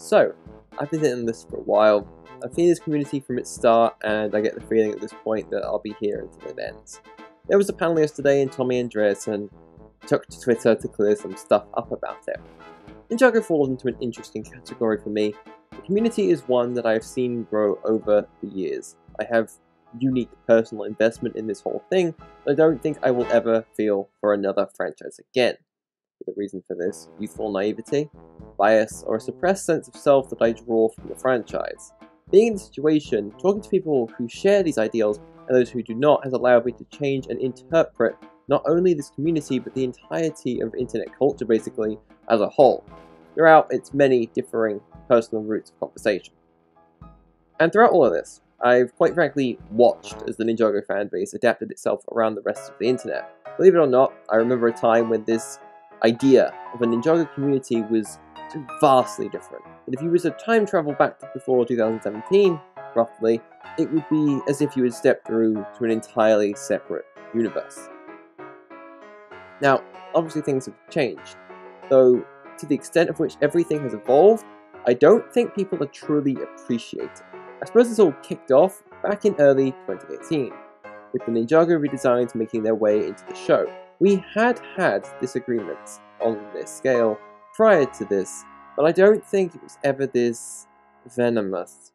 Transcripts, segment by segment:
So, I've been in this for a while. I've seen this community from its start, and I get the feeling at this point that I'll be here until it ends. There was a panel yesterday, and Tommy Andreasen took to Twitter to clear some stuff up about it. Ninjago falls into an interesting category for me. The community is one that I have seen grow over the years. I have unique personal investment in this whole thing, but I don't think I will ever feel for another franchise again. The reason for this: youthful naivety, bias, or a suppressed sense of self that I draw from the franchise. Being in this situation, talking to people who share these ideals and those who do not has allowed me to change and interpret not only this community but the entirety of internet culture basically as a whole, throughout its many differing personal routes of conversation. And throughout all of this, I've quite frankly watched as the Ninjago fanbase adapted itself around the rest of the internet. Believe it or not, I remember a time when this idea of a Ninjago community was vastly different. But if you were to time travel back to before 2017, roughly, it would be as if you had stepped through to an entirely separate universe. Now, obviously things have changed, though to the extent of which everything has evolved, I don't think people are truly appreciating. I suppose this all kicked off back in early 2018, with the Ninjago redesigns making their way into the show. We had disagreements on this scale prior to this, but I don't think it was ever this venomous.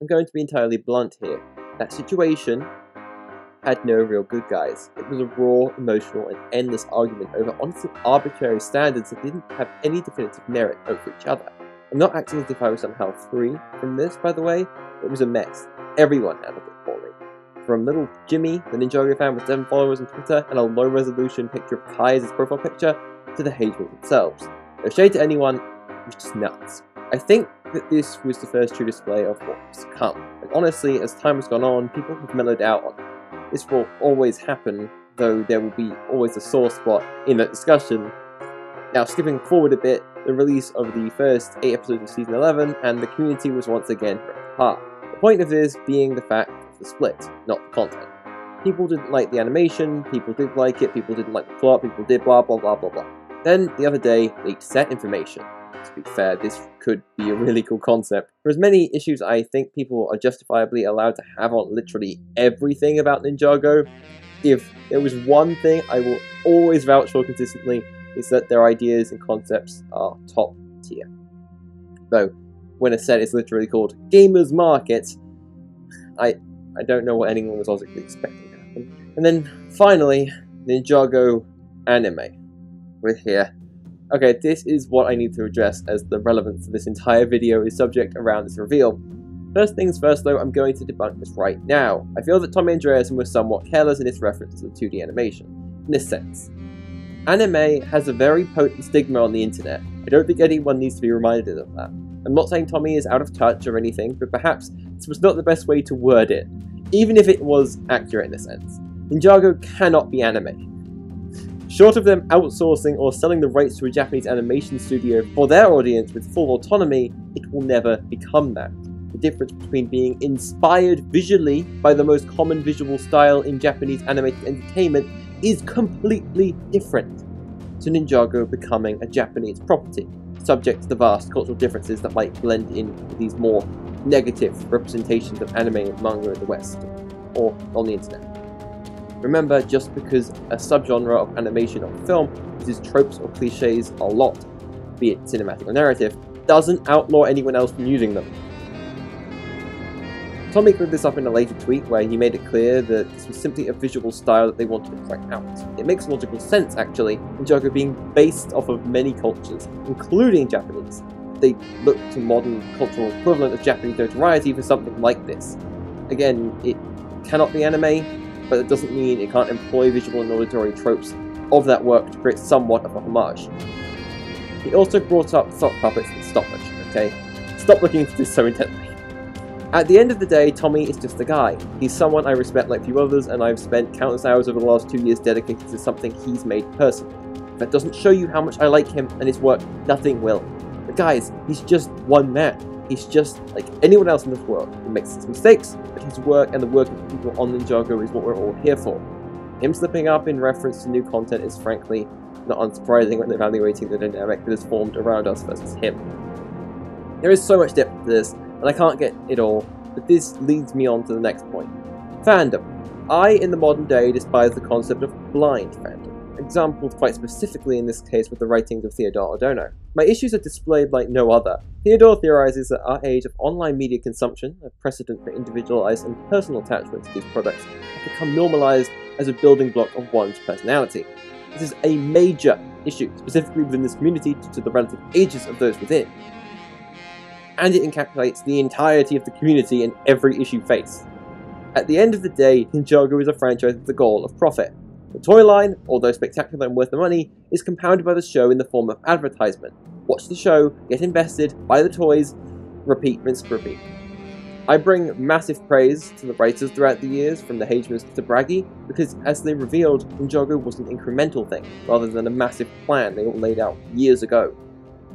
I'm going to be entirely blunt here. That situation had no real good guys. It was a raw, emotional, and endless argument over honestly arbitrary standards that didn't have any definitive merit over each other. I'm not acting as if I was somehow free from this, by the way. It was a mess. Everyone handled it poorly. From little Jimmy, the Ninjago fan with 7 followers on Twitter and a low-resolution picture of Kai as his profile picture, to the Hagemans themselves. No shade to anyone, it was just nuts. I think that this was the first true display of what was to come, and honestly, as time has gone on, people have mellowed out on it. This will always happen, though there will be always a sore spot in that discussion. Now, skipping forward a bit, the release of the first 8 episodes of Season 11, and the community was once again ripped apart. The point of this being the fact of the split, not the content. People didn't like the animation, people did like it, people didn't like the plot, people did blah blah blah blah blah. Then, the other day, leaked set information. To be fair, this could be a really cool concept. For as many issues I think people are justifiably allowed to have on literally everything about Ninjago, if there was one thing I will always vouch for consistently, is that their ideas and concepts are top tier. Though, when a set is literally called Gamers Market, I don't know what anyone was logically expecting to happen. And then, finally, Ninjago anime. We're here. Okay, this is what I need to address as the relevance of this entire video is subject around this reveal. First things first though, I'm going to debunk this right now. I feel that Tommy Andreasen was somewhat careless in his reference to the 2D animation. In this sense, anime has a very potent stigma on the internet. I don't think anyone needs to be reminded of that. I'm not saying Tommy is out of touch or anything, but perhaps this was not the best way to word it, even if it was accurate in a sense. Ninjago cannot be anime. Short of them outsourcing or selling the rights to a Japanese animation studio for their audience with full autonomy, it will never become that. The difference between being inspired visually by the most common visual style in Japanese animated entertainment is completely different to Ninjago becoming a Japanese property, subject to the vast cultural differences that might blend in with these more negative representations of anime and manga in the West, or on the internet. Remember, just because a subgenre of animation or film uses tropes or cliches a lot, be it cinematic or narrative, doesn't outlaw anyone else from using them. Tommy cleared this up in a later tweet where he made it clear that this was simply a visual style that they wanted to point out. It makes logical sense, actually, Ninjago being based off of many cultures, including Japanese. They look to modern cultural equivalent of Japanese notoriety for something like this. Again, it cannot be anime, but it doesn't mean it can't employ visual and auditory tropes of that work to create somewhat of a homage. He also brought up sock puppets and stop motion, okay? Stop looking into this so intently. At the end of the day, Tommy is just a guy. He's someone I respect like few others, and I've spent countless hours over the last 2 years dedicated to something he's made personally. If that doesn't show you how much I like him and his work, nothing will. But guys, he's just one man. He's just like anyone else in this world. He makes his mistakes, but his work and the work of the people on Ninjago is what we're all here for. Him slipping up in reference to new content is frankly not unsurprising when evaluating the dynamic that is formed around us versus him. There is so much depth to this, and I can't get it all, but this leads me on to the next point. Fandom. I, in the modern day, despise the concept of blind fandom, exampled quite specifically in this case with the writings of Theodore Adorno. My issues are displayed like no other. Theodore theorizes that our age of online media consumption, a precedent for individualized and personal attachment to these products, have become normalized as a building block of one's personality. This is a major issue, specifically within this community due to the relative ages of those within. And it encapsulates the entirety of the community in every issue faced. At the end of the day, Ninjago is a franchise with the goal of profit. The toy line, although spectacular and worth the money, is compounded by the show in the form of advertisement. Watch the show, get invested, buy the toys, repeat, rinse, repeat. I bring massive praise to the writers throughout the years, from the Hagemans to Braggy, because as they revealed, Ninjago was an incremental thing, rather than a massive plan they all laid out years ago.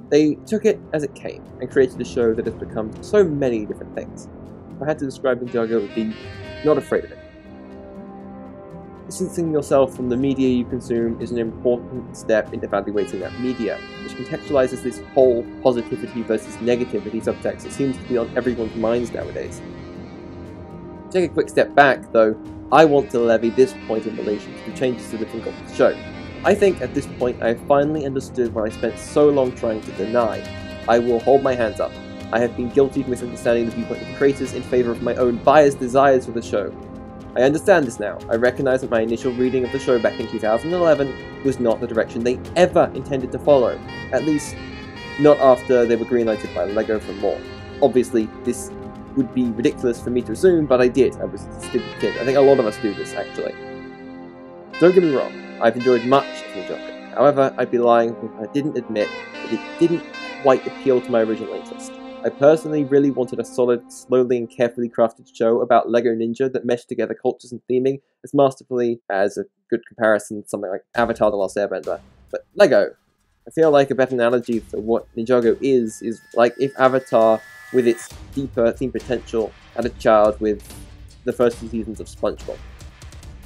They took it as it came, and created a show that has become so many different things. If I had to describe Ninjago, it would be not afraid of it. Distancing yourself from the media you consume is an important step in evaluating that media, which contextualizes this whole positivity versus negativity subtext that seems to be on everyone's minds nowadays. To take a quick step back, though, I want to levy this point in relation to the changes that have been got to the show. I think at this point I have finally understood what I spent so long trying to deny. I will hold my hands up. I have been guilty of misunderstanding the viewpoint of the creators in favour of my own biased desires for the show. I understand this now. I recognise that my initial reading of the show back in 2011 was not the direction they ever intended to follow, at least not after they were greenlighted by LEGO for more. Obviously, this would be ridiculous for me to assume, but I did. I was a stupid kid. I think a lot of us do this, actually. Don't get me wrong, I've enjoyed much of Ninjago. However, I'd be lying if I didn't admit that it didn't quite appeal to my original interest. I personally really wanted a solid, slowly and carefully crafted show about LEGO Ninja that meshed together cultures and theming as masterfully as a good comparison to something like Avatar: The Last Airbender. But LEGO, I feel like a better analogy for what Ninjago is like if Avatar, with its deeper theme potential, had a child with the first few seasons of SpongeBob.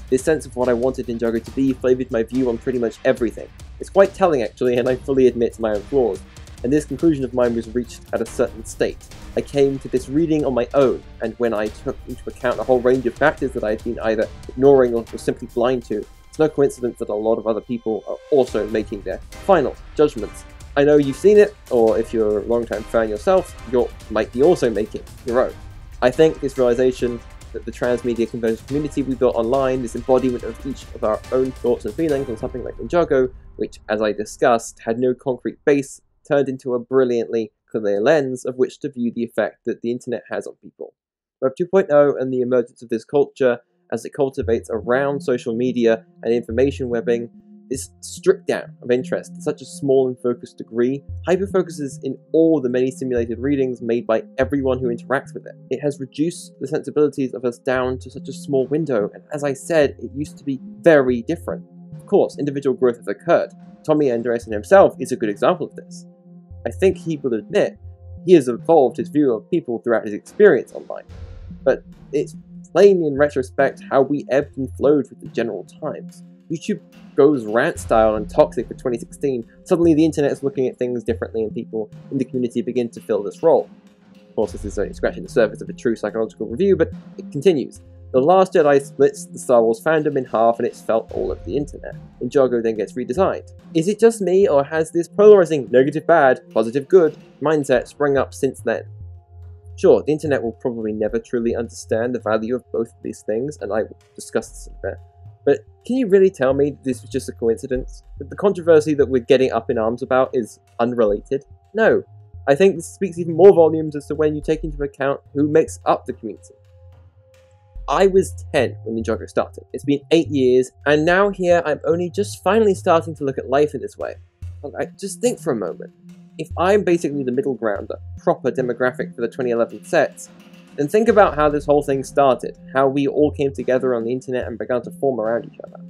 This sense of what I wanted Ninjago to be flavoured my view on pretty much everything. It's quite telling actually, and I fully admit to my own flaws. And this conclusion of mine was reached at a certain state. I came to this reading on my own, and when I took into account a whole range of factors that I had been either ignoring or simply blind to, it's no coincidence that a lot of other people are also making their final judgments. I know you've seen it, or if you're a long-time fan yourself, you might be also making your own. I think this realization that the transmedia convergence community we built online, this embodiment of each of our own thoughts and feelings on something like Ninjago, which, as I discussed, had no concrete base, turned into a brilliantly clear lens of which to view the effect that the internet has on people. Web 2.0 and the emergence of this culture, as it cultivates around social media and information webbing, this stripped down of interest to such a small and focused degree, hyperfocuses in all the many simulated readings made by everyone who interacts with it. It has reduced the sensibilities of us down to such a small window, and as I said, it used to be very different. Of course, individual growth has occurred. Tommy Andreessen himself is a good example of this. I think he will admit he has evolved his view of people throughout his experience online, but it's plain in retrospect how we ebbed and flowed with the general times. YouTube goes rant style and toxic for 2016, suddenly the internet is looking at things differently and people in the community begin to fill this role. Of course, this is only scratching the surface of a true psychological review, but it continues. The Last Jedi splits the Star Wars fandom in half and it's felt all of the internet. Ninjago then gets redesigned. Is it just me, or has this polarizing negative bad, positive good mindset sprung up since then? Sure, the internet will probably never truly understand the value of both of these things, and I will discuss this in a bit. But can you really tell me this was just a coincidence? That the controversy that we're getting up in arms about is unrelated? No. I think this speaks even more volumes as to when you take into account who makes up the community. I was 10 when Ninjago started. It's been 8 years, and now here I'm only just finally starting to look at life in this way. Just think for a moment. If I'm basically the middle ground, the proper demographic for the 2011 sets, then think about how this whole thing started, how we all came together on the internet and began to form around each other.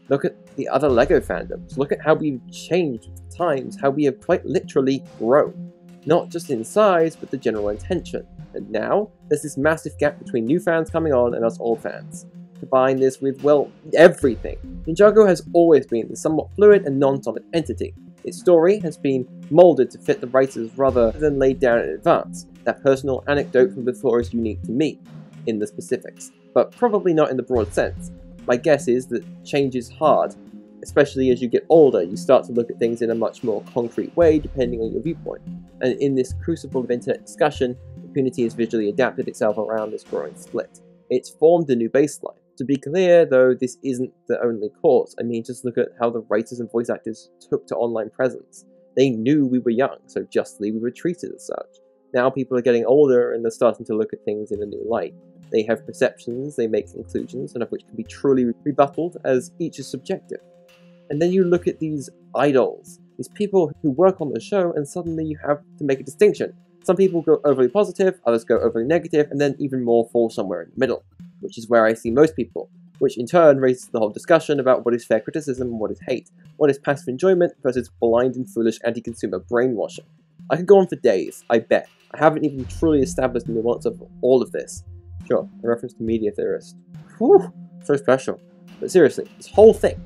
Look at the other LEGO fandoms, look at how we've changed with the times, how we have quite literally grown. Not just in size, but the general intention. And now, there's this massive gap between new fans coming on and us old fans. Combine this with, well, everything. Ninjago has always been a somewhat fluid and non-solid entity. Its story has been moulded to fit the writers rather than laid down in advance. That personal anecdote from before is unique to me, in the specifics, but probably not in the broad sense. My guess is that change is hard, especially as you get older. You start to look at things in a much more concrete way depending on your viewpoint. And in this crucible of internet discussion, the community has visually adapted itself around this growing split. It's formed a new baseline. To be clear, though, this isn't the only cause. I mean, just look at how the writers and voice actors took to online presence. They knew we were young, so justly we were treated as such. Now people are getting older and they're starting to look at things in a new light. They have perceptions, they make conclusions, none of which can be truly rebutted, as each is subjective. And then you look at these idols, these people who work on the show, and suddenly you have to make a distinction. Some people go overly positive, others go overly negative, and then even more fall somewhere in the middle, which is where I see most people, which in turn raises the whole discussion about what is fair criticism and what is hate, what is passive enjoyment versus blind and foolish anti-consumer brainwashing. I could go on for days, I bet. I haven't even truly established the nuance of all of this. Sure, a reference to media theorist. Whew, so special. But seriously, this whole thing,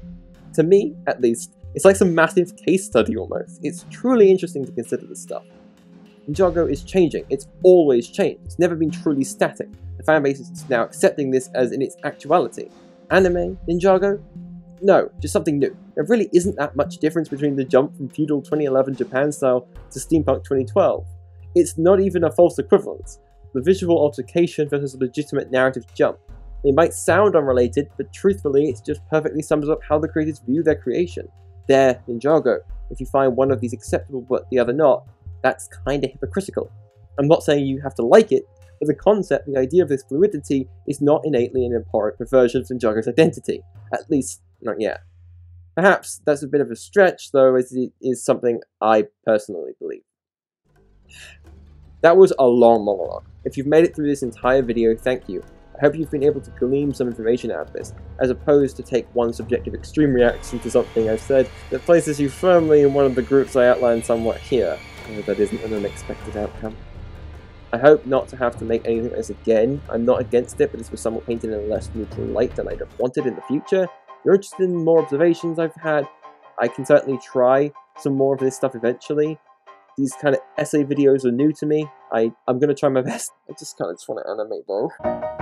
to me, at least, it's like some massive case study almost. It's truly interesting to consider this stuff. Ninjago is changing. It's always changed. It's never been truly static. The fanbase is now accepting this as in its actuality. Anime? Ninjago? No, just something new. There really isn't that much difference between the jump from feudal 2011 Japan style to steampunk 2012. It's not even a false equivalence. The visual altercation versus a legitimate narrative jump. They might sound unrelated, but truthfully, it just perfectly sums up how the creators view their creation. Their Ninjago. If you find one of these acceptable but the other not, that's kinda hypocritical. I'm not saying you have to like it, but the concept, the idea of this fluidity, is not innately an abhorrent perversion of Ninjago's identity. At least, not yet. Perhaps that's a bit of a stretch, though, as it is something I personally believe. That was a long monologue. If you've made it through this entire video, thank you. I hope you've been able to glean some information out of this, as opposed to take one subjective extreme reaction to something I've said that places you firmly in one of the groups I outlined somewhat here. I hope that isn't an unexpected outcome. I hope not to have to make anything like this again. I'm not against it, but this was somewhat painted in a less neutral light than I'd have wanted in the future. If you're interested in more observations I've had, I can certainly try some more of this stuff eventually. These kind of essay videos are new to me. I'm going to try my best. I just kind of just want to animate though.